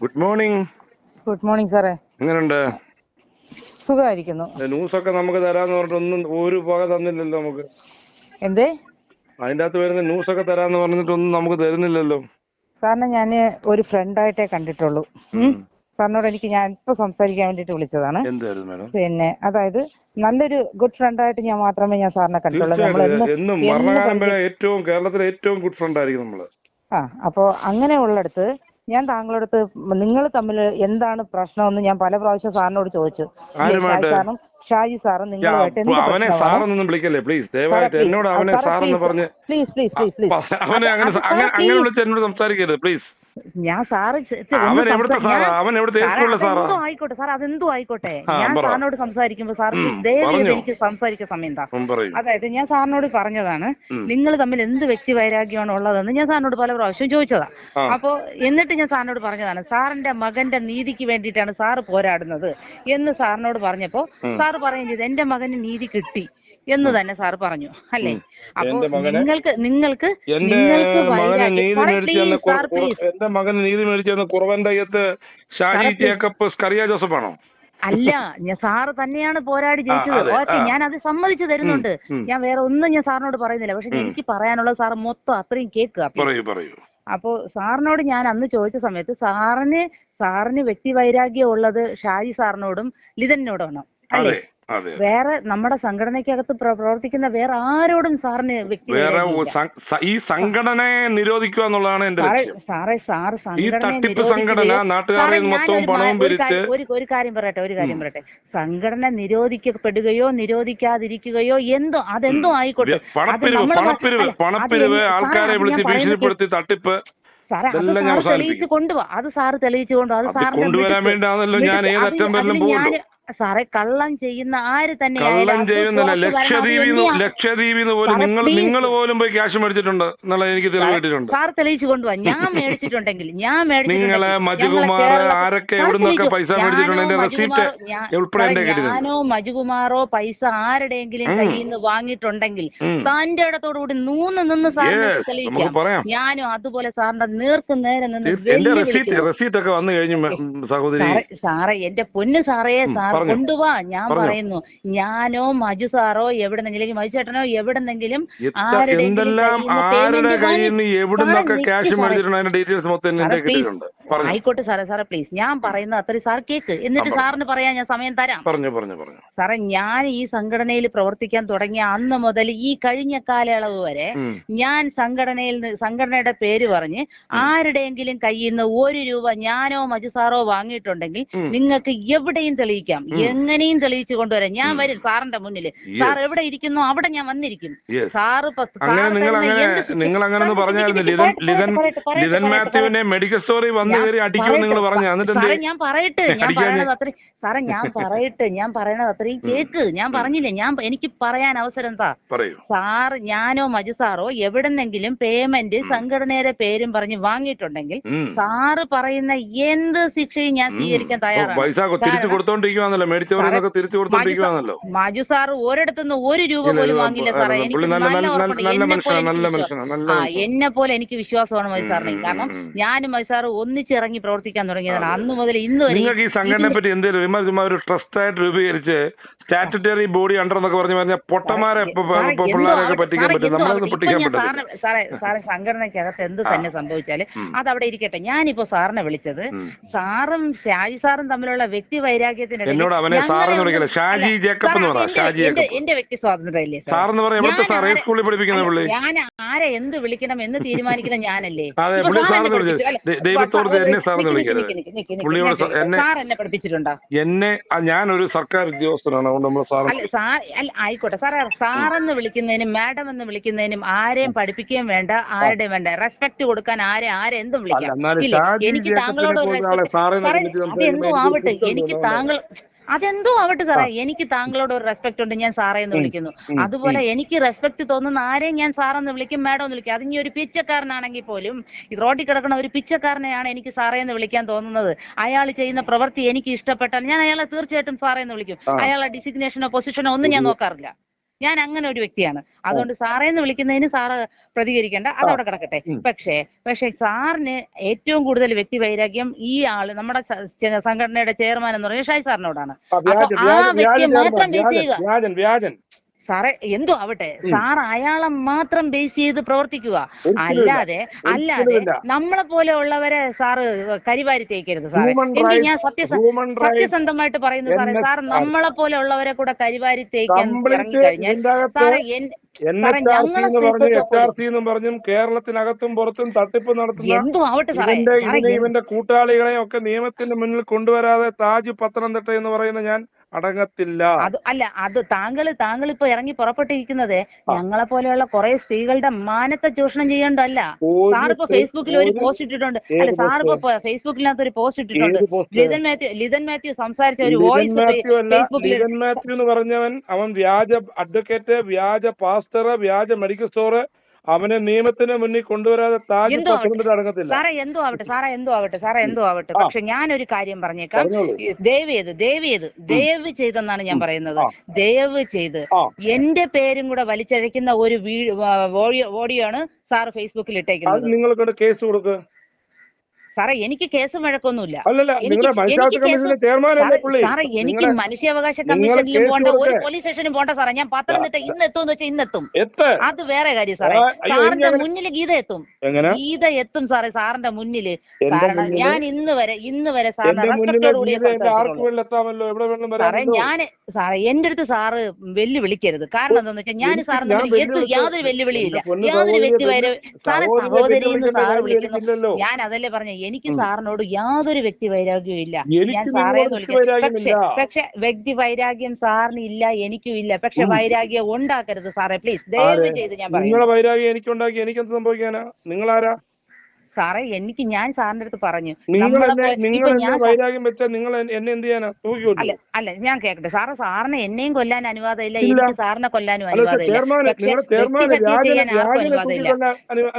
Good morning. Good morning സാറേ. എങ്ങനെയുണ്ട്? സുഖമായിരിക്കുന്നു. ന്യൂസൊക്കെ നമുക്ക് തരാന്ന് പറഞ്ഞിട്ട് ഒന്നും ഒരു വക തന്നില്ലല്ലോ നമുക്ക്. എന്തേ? അതിന്റെ അകത്ത് വരുന്ന ന്യൂസൊക്കെ തരാന്ന് പറഞ്ഞിട്ടൊന്നും നമുക്ക് തരുന്നില്ലല്ലോ. സാറിനെ ഞാൻ ഒരു ഫ്രണ്ടായിട്ടേ കണ്ടിട്ടുള്ളൂ. സാറിനോട് ഞാൻ ഇപ്പൊ സംസാരിക്കാൻ വേണ്ടിട്ട് വിളിച്ചതാണ്. എന്തായിരുന്നു മാഡം? പിന്നെ അതായത് നല്ലൊരു ഗുഡ് ഫ്രണ്ടായിട്ട് മാത്രമേ ഞാൻ സാറിനെ കണ്ടിട്ടുള്ളൂ. എന്നും മരണകാലം വരെ ഏറ്റവും കേരളത്തിലെ ഏറ്റവും ഗുഡ് ഫ്രണ്ട് ആയിരിക്കും നമ്മള്. അപ്പോ അങ്ങനെ ഉള്ളിടത്ത് ഞാൻ താങ്കളടുത്ത് നിങ്ങൾ തമ്മിൽ എന്താണ് പ്രശ്നമെന്ന് ഞാൻ പല പ്രാവശ്യം സാറിനോട് ചോദിച്ചു. ഷാജി സാറും നിങ്ങളുമായിട്ട് എന്ത് അവനെ സാറൊന്നും വിളിക്കല്ലേ പ്ലീസ്, ദയവായിട്ട് എന്നോട് അവനെ സാറെന്ന് പറഞ്ഞ് പ്ലീസ് പ്ലീസ് പ്ലീസ് പ്ലീസ് അവനെ അങ്ങനെ വിളിച്ച് എന്നോട് സംസാരിക്കരുത് പ്ലീസ്. ഞാൻ സാറ് അവൻ എവിടുത്തെ സാറാ? അവൻ എവിടുത്തെ സ്കൂളിലെ സാറാ? ആയിക്കോട്ടെ സാർ, അതെന്തോ ആയിക്കോട്ടെ. ഞാൻ സാറിനോട് സംസാരിക്കുമ്പോ സാർ ദയവേത് എനിക്ക് സംസാരിക്കാൻ സമയം എന്താ? അതായത് ഞാൻ സാറിനോട് പറഞ്ഞതാണ് നിങ്ങൾ തമ്മിൽ എന്ത് വ്യക്തി വൈരാഗ്യമാണ് ഉള്ളതെന്ന് ഞാൻ സാറിനോട് പല പ്രാവശ്യം ചോദിച്ചതാ. അപ്പോ എന്നിട്ട് ഞാൻ സാറിനോട് പറഞ്ഞതാണ് സാറിന്റെ മകന്റെ നീതിക്ക് വേണ്ടിയിട്ടാണ് സാറ് പോരാടുന്നത് എന്ന് സാറിനോട് പറഞ്ഞപ്പോ സാറ് പറയുകയും ചെയ്തു എന്റെ മകന് നീതി കിട്ടി എന്ന് തന്നെ സാറ് പറഞ്ഞു അല്ലേ? അപ്പൊ നിങ്ങൾക്ക് എന്റെ മകന് നീതി മേടിച്ചു കുറവന്റെ അയ്യത്ത് ഷാജി ജേക്കബ് സ്കറിയ ജോസഫ് ആണോ? അല്ല, ഞാൻ സാറ് തന്നെയാണ് പോരാടി ജയിച്ചത്. ഓക്കെ, ഞാൻ അത് സമ്മതിച്ചു തരുന്നുണ്ട്. ഞാൻ വേറെ ഒന്നും ഞാൻ സാറിനോട് പറയുന്നില്ല. പക്ഷെ എനിക്ക് പറയാനുള്ളത് സാറ് മൊത്തം അത്രയും കേൾക്കുക. അപ്പോ സാറിനോട് ഞാൻ അന്ന് ചോദിച്ച സമയത്ത് സാറിന് വ്യക്തി വൈരാഗ്യം ഉള്ളത് ഷാജി സാറിനോടും ലിതനോടുമാണ് അല്ലേ? വേറെ നമ്മുടെ സംഘടനയ്ക്കകത്ത് പ്രവർത്തിക്കുന്ന വേറെ ആരോടും സാറിന് ഈ സംഘടനയെ നിരോധിക്കുക എന്നുള്ളതാണ് എന്റെ ലക്ഷ്യം. ഒരു കാര്യം പറയട്ടെ. സംഘടന നിരോധിക്കപ്പെടുകയോ നിരോധിക്കാതിരിക്കുകയോ അതെന്തോ ആയിക്കോട്ടെ. പണപ്പിരിവ്, ആൾക്കാരെ വിളിച്ച് ഭീഷണിപ്പെടുത്തി തട്ടിപ്പ്, സാറേ അത് തെളിയിച്ചു കൊണ്ടുപോവാ. അത് സാറ് തെളിയിച്ചു കൊണ്ടുപോവാ. അത് സാറിന് കൊണ്ടുവരാൻ വേണ്ടിയാണല്ലോ ഞാൻ ഏതറ്റം വരെയും പോകുള്ളൂ. സാറേ കള്ളം ചെയ്യുന്ന ആര് തന്നെ ലക്ഷദ്വീപിന്ന് പോലും നിങ്ങൾ പോലും പോയി ക്യാഷ് മേടിച്ചിട്ടുണ്ട് എന്നുള്ളത് എനിക്ക് തെളിവിട്ടിട്ടുണ്ട്. സാർ തെളിയിച്ചു കൊണ്ടുപോവാ. ഞാൻ മേടിച്ചിട്ടുണ്ടെങ്കിൽ നിങ്ങള് മജുകുമാർ ആരൊക്കെ എവിടുന്നൊക്കെ പൈസ മേടിച്ചിട്ടുണ്ട് റെസീപ്റ്റ് ഉൾപ്പെടെ ഞാനോ മജുകുമാറോ പൈസ ആരുടെയെങ്കിലും കയ്യിൽ നിന്ന് വാങ്ങിയിട്ടുണ്ടെങ്കിൽ തന്റെ ഇടത്തോടുകൂടി നിന്ന് സാറിന് തെളിയിക്കാം. ഞാനും അതുപോലെ സാറിന്റെ നേരെ നിന്ന് റെസീറ്റ് ഒക്കെ വന്നു കഴിഞ്ഞു സഹോദരി. സാറേ എന്റെ പൊന്ന് സാറേ, സാർ കൊണ്ടുപോവാ. ഞാൻ പറയുന്നു ഞാനോ മജു സാറോ എവിടെന്നെങ്കിലും മജു ചേട്ടനോ എവിടെന്നെങ്കിലും ആയിക്കോട്ടെ സാറേ പ്ലീസ് ഞാൻ പറയുന്നത് അത്രയും സാർ കേക്ക്. എന്നിട്ട് സാറിന് പറയാൻ ഞാൻ സമയം തരാം. സാറേ ഞാൻ ഈ സംഘടനയിൽ പ്രവർത്തിക്കാൻ തുടങ്ങിയ അന്ന് മുതൽ ഈ കഴിഞ്ഞ കാലയളവ് വരെ ഞാൻ സംഘടനയുടെ പേര് പറഞ്ഞ് ആരുടെയെങ്കിലും കയ്യിൽ നിന്ന് 1 രൂപ ഞാനോ മജു സാറോ വാങ്ങിയിട്ടുണ്ടെങ്കിൽ നിങ്ങൾക്ക് എവിടെയും തെളിയിക്കാം, എങ്ങനെയും തെളിയിച്ചു കൊണ്ടുവരാം. ഞാൻ വരും സാറിന്റെ മുന്നിൽ. സാർ എവിടെ ഇരിക്കുന്നു അവിടെ ഞാൻ വന്നിരിക്കും. സാറ് മെഡിക്കൽ സ്റ്റോറി ഞാൻ പറയണത് അത്രയും കേക്ക്. ഞാൻ പറഞ്ഞില്ലേ, എനിക്ക് പറയാൻ അവസരം താ. സാറ് ഞാനോ മജു സാറോ എവിടെന്നെങ്കിലും പേയ്മെന്റ് സംഘടനയുടെ പേരും പറഞ്ഞ് വാങ്ങിയിട്ടുണ്ടെങ്കിൽ സാറ് പറയുന്ന എന്ത് ശിക്ഷയും ഞാൻ സ്വീകരിക്കാൻ തയ്യാറാണ്. മജു സാർ ഒരിടത്തുനിന്ന് 1 രൂപ പോലും വാങ്ങില്ല സാറേ. എനിക്ക് എന്നെ പോലെ എനിക്ക് വിശ്വാസമാണ് മജു സാറിനെ. കാരണം ഞാനും മജു സാറ് ഒന്നിച്ചിറങ്ങി പ്രവർത്തിക്കാൻ തുടങ്ങിയതാണ്. അന്ന് മുതൽ ഇന്ന് വരെ ഈ സംഘടനയെ പറ്റി എന്തെങ്കിലും ഒരു ട്രസ്റ്റ് ആയിട്ട് രൂപീകരിച്ച് സ്റ്റാറ്റ്യൂട്ടറി ബോഡി അണ്ടർ എന്നൊക്കെ പറഞ്ഞ പൊട്ടന്മാരെ പിള്ളേരൊക്കെ പറ്റിക്കാൻ പറ്റും. നമ്മളൊന്നും പൊട്ടിക്കാൻ പറ്റില്ല സാറേ. സംഘടനയ്ക്കകത്ത് എന്ത് തന്നെ സംഭവിച്ചാല് അതവിടെ ഇരിക്കട്ടെ. ഞാനിപ്പോ സാറിനെ വിളിച്ചത് സാറും ഷാജി സാറും തമ്മിലുള്ള വ്യക്തി വൈരാഗ്യത്തിന് ഷാജി ജേക്കബ് എന്ന് പറയാം. ഷാജി ജേക്കബ് എന്റെ വ്യക്തി സ്വാതന്ത്ര്യമല്ലേ സാർ എന്ന് പറയാം. എവിടുത്തെ സാറേ സ്കൂളിൽ പഠിപ്പിക്കുന്ന പുള്ളി? ഞാൻ ആരെ എന്ത് വിളിക്കണം എന്ന് തീരുമാനിക്കുന്ന ഞാനല്ലേ. ദൈവത്തോട് എന്നെ സാറിന് വിളിക്കരുത്. സാർ എന്നെ പഠിപ്പിച്ചിട്ടുണ്ടോ? ഞാനൊരു സർക്കാർ ഉദ്യോഗസ്ഥനാണ്. അതുകൊണ്ട് നമ്മൾ ആയിക്കോട്ടെ സാറേ. സാറെന്ന് വിളിക്കുന്നതിനും മാഡം എന്ന് വിളിക്കുന്നതിനും ആരെയും പഠിപ്പിക്കുകയും വേണ്ട, ആരുടെയും വേണ്ട. റെസ്പെക്ട് കൊടുക്കാൻ ആരെ എന്തും വിളിക്കാം. എനിക്ക് താങ്കളോട് അതെന്തോ ആവട്ടെ, അതെന്തോ ആവട്ടെ സാറേ. എനിക്ക് താങ്കളോട് ഒരു റെസ്പെക്ട് ഉണ്ട്, ഞാൻ സാറേ എന്ന് വിളിക്കുന്നു. അതുപോലെ എനിക്ക് റെസ്പെക്ട് തോന്നുന്ന ആരെയും ഞാൻ സാറെന്ന് വിളിക്കും, മാഡം എന്ന് വിളിക്കും. അതിനി ഒരു പിച്ചക്കാരനാണെങ്കിൽ പോലും റോഡിൽ കിടക്കുന്ന ഒരു പിച്ചക്കാരനെയാണ് എനിക്ക് സാറേ എന്ന് വിളിക്കാൻ തോന്നുന്നത്. അയാൾ ചെയ്യുന്ന പ്രവൃത്തി എനിക്ക് ഇഷ്ടപ്പെട്ടാൽ ഞാൻ അയാളെ തീർച്ചയായിട്ടും സാറേ എന്ന് വിളിക്കും. അയാളുടെ ഡിസിഗ്നേഷനോ പൊസിഷനോ ഒന്നും ഞാൻ നോക്കാറില്ല. ഞാൻ അങ്ങനെ ഒരു വ്യക്തിയാണ്. അതുകൊണ്ട് സാറേന്ന് വിളിക്കുന്നതിന് സാറ് പ്രതികരിക്കേണ്ട, അതവിടെ കിടക്കട്ടെ. പക്ഷേ സാറിന് ഏറ്റവും കൂടുതൽ വ്യക്തി വൈരാഗ്യം ഈ ആള് നമ്മുടെ സംഘടനയുടെ ചെയർമാൻ എന്ന് പറയുന്നത് ഷാജി സാറിനോടാണ്. അപ്പൊ ആ വ്യക്തിയെ മാത്രം ബേസ് ചെയ്യുക. സാറേ എന്തോ ആവട്ടെ, സാർ അയാളെ മാത്രം ബേസ് ചെയ്ത് പ്രവർത്തിക്കുക. അല്ലാതെ നമ്മളെ പോലെ ഉള്ളവരെ സാറ് കരിവാരി തേക്കരുത് സാറേ. എനിക്ക് ഞാൻ സത്യസന്ധമായിട്ട് പറയുന്നു സാറേ, സാർ നമ്മളെ പോലെ ഉള്ളവരെ കൂടെ കരിവാരി തേക്കാൻ ഇറങ്ങിക്കഴിഞ്ഞാൽ സാറേ കേരളത്തിനകത്തും പുറത്തും തട്ടിപ്പ് നടത്തുന്ന ഇവന്റെ കൂട്ടാളികളെയും ഒക്കെ നിയമത്തിന്റെ മുന്നിൽ കൊണ്ടുവരാതെ താജ് പത്തനംതിട്ട എന്ന് പറയുന്ന ഞാൻ അടങ്ങത്തില്ല. അത് താങ്കൾ ഇപ്പൊ ഇറങ്ങി പുറപ്പെട്ടിരിക്കുന്നത് ഞങ്ങളെ പോലെയുള്ള കുറെ സ്ത്രീകളുടെ മാനത്തെ ചൂഷണം ചെയ്യേണ്ടല്ല. സാറിപ്പോ ഫേസ്ബുക്കിൽ ഒരു പോസ്റ്റ് ഇട്ടിട്ടുണ്ട്. സാറിപ്പോ ഫേസ്ബുക്കിനകത്ത് ഒരു പോസ്റ്റ് ഇട്ടിട്ടുണ്ട്. ലിതൻ മാത്യു സംസാരിച്ച ഒരു വോയിസ് ഫേസ്ബുക്കിൽ. ലിതൻ മാത്യു എന്ന് പറഞ്ഞവൻ അവൻ വ്യാജ അഡ്വക്കേറ്റ്, വ്യാജ പാസ്റ്റർ, വ്യാജ മെഡിക്കൽ സ്റ്റോർ, അവനെ നിയമത്തിന് മുന്നിൽ കൊണ്ടുവരാതെ അടങ്ങത്തില്ല. സാറേ എന്തോ ആവട്ടെ. പക്ഷെ ഞാനൊരു കാര്യം പറഞ്ഞേക്കാം. ദയവ് ചെയ്തെന്നാണ് ഞാൻ പറയുന്നത്. ദയവ് ചെയ്ത് എന്റെ പേരും കൂടെ വലിച്ചഴക്കുന്ന ഒരു ഓഡിയോ ആണ് സാർ ഫേസ്ബുക്കിൽ ഇട്ടേക്കുന്നത്. നിങ്ങൾക്ക് കേസ് കൊടുക്കുക സാറേ. എനിക്ക് കേസും വഴക്കൊന്നുമില്ല. സാറേ എനിക്ക് മനുഷ്യാവകാശ കമ്മീഷനിലും പോകണ്ട, ഒരു പോലീസ് സ്റ്റേഷനും പോകണ്ട സാറേ. ഞാൻ പത്തനംതിട്ട ഇന്ന് എത്തുമെന്ന് വെച്ചാൽ ഇന്നെത്തും. അത് വേറെ കാര്യം സാറേ. സാറിന്റെ മുന്നിൽ ഗീത എത്തും സാറേ, സാറിന്റെ മുന്നില്. കാരണം ഞാൻ ഇന്ന് വരെ സാറിന്റെ റെസ്പെക്ടോടുകൂടിയ സാറേ എന്റെ അടുത്ത് സാറ് വെല്ലുവിളിക്കരുത്. കാരണം എന്താന്ന് വെച്ചാൽ ഞാൻ സാറിന് യാതൊരു വെല്ലുവിളിയില്ല, യാതൊരു വ്യക്തി വരെ സാറെ സഹോദരി എന്ന് സാറ് വിളിക്കുന്നു. ഞാൻ അതല്ലേ പറഞ്ഞ, എനിക്ക് സാറിനോട് യാതൊരു വ്യക്തി വൈരാഗ്യവും ഇല്ല. ഞാൻ സാറേന്ന് വിളിക്കുന്നത്. പക്ഷെ വ്യക്തി വൈരാഗ്യം സാറിന് ഇല്ല, എനിക്കും ഇല്ല. പക്ഷെ വൈരാഗ്യം ഉണ്ടാക്കരുത് സാറേ, പ്ലീസ്. ദയവ് ചെയ്ത് ഞാൻ പറയുന്നു. നിങ്ങളെ വൈരാഗ്യം എനിക്കുണ്ടാക്കി എനിക്കെന്ത് സംഭവിക്കാനാ? നിങ്ങളാരാ സാറേ? ഞാൻ സാറിന്റെ അടുത്ത് പറഞ്ഞു. അല്ല ഞാൻ കേക്കട്ടെ സാറേ. സാറിനെ എന്നെയും കൊല്ലാൻ അനുവാദമില്ല, എനിക്ക് സാറിനെ കൊല്ലാനും അനുവാദമില്ല.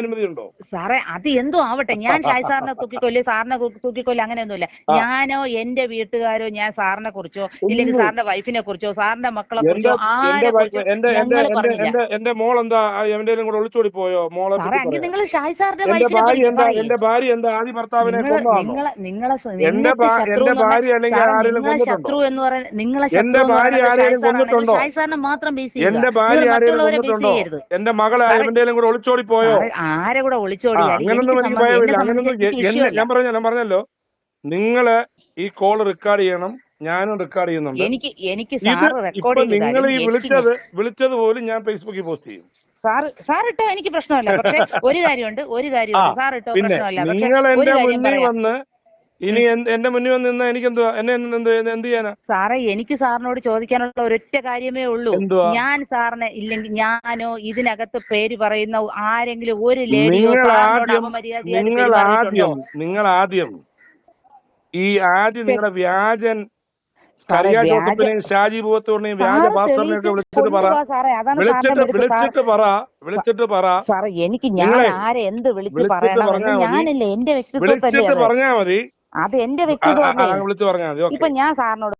അനുമതിയുണ്ടോ സാറേ? അത് എന്തോ ആവട്ടെ. ഞാൻ ഷാജി സാറിനെ തൂക്കിക്കൊല്ലി, സാറിനെ തൂക്കിക്കൊല്ലി അങ്ങനെയൊന്നുമില്ല. ഞാനോ എന്റെ വീട്ടുകാരോ ഞാൻ സാറിനെ കുറിച്ചോ ഇല്ലെങ്കിൽ സാറിന്റെ വൈഫിനെ കുറിച്ചോ സാറിന്റെ മക്കളെ കുറിച്ചോ ആരെ കുറിച്ചോ ഞങ്ങൾ പറഞ്ഞില്ല. എന്റെ മോൾ എന്താ എവിടെയെങ്കിലും കൂടെ ഒളിച്ചോടി പോയോ? മോളെ സാറേ അങ്ങനെ നിങ്ങൾ ഷാജി സാറിന്റെ വൈഫിനെ എന്റെ ഭാര്യ എന്താ ആദ്യ ഭർത്താവിനെ ശത്രു എന്ന് പറയുന്നത് നിങ്ങളെ ഷാജി സാറിനെ മാത്രം ബേസ് ചെയ്യുക. എന്റെ ഭാര്യ ആരെങ്കിലും കൊന്നിട്ടുണ്ടോ? എന്റെ മകളെ എവിടെയെങ്കിലും കൂടെ ഒളിച്ചോടി പോയോ? ആരെ കൂടെ ഒളിച്ചോടി? ഞാൻ പറഞ്ഞല്ലോ, നിങ്ങള് ഈ കോൾ റെക്കോർഡ് ചെയ്യണം, ഞാനും റെക്കോർഡ് ചെയ്യുന്നുണ്ട്. എനിക്ക് നിങ്ങൾ ഈ വിളിച്ചത് പോലും ഞാൻ ഫേസ്ബുക്കിൽ പോസ്റ്റ് ചെയ്യും. സാറിട്ടോ എനിക്ക് പ്രശ്നമല്ല. പക്ഷെ ഒരു കാര്യമുണ്ട് സാറിട്ടോ പ്രശ്നമല്ല. നിങ്ങൾ എന്റെ മുന്നിൽ വന്ന് ഇനി എന്റെ മുന്നിൽ വന്ന് നിന്നാ എനിക്ക് എന്ത് ചെയ്യാനാ സാറേ? എനിക്ക് സാറിനോട് ചോദിക്കാനുള്ള ഒരൊറ്റ കാര്യമേ ഉള്ളൂ. ഞാൻ സാറിനെ ഇല്ലെങ്കിൽ ഞാനോ ഇതിനകത്ത് പേര് പറയുന്ന ആരെങ്കിലും ഒരു ലേഡിയോ നിങ്ങൾ ആദ്യം നിങ്ങളുടെ വ്യാജൻ ജോസഫിനെയും ഷാജി ഭൂവത്തൂറിനെയും വ്യാജ പാസ്റ്ററിനെയൊക്കെ വിളിച്ചിട്ട് പറ സാറേ. എനിക്ക് ഞാൻ ആരെ എന്ത് വിളിച്ച് പറയണമെന്ന് ഞാനില്ല, എന്റെ വ്യക്തിത്വം പറഞ്ഞാ മതി. അത് എന്റെ വ്യക്തിത്വം. വിളിച്ചു പറഞ്ഞാൽ മതി. ഇപ്പൊ ഞാൻ സാറിനോട്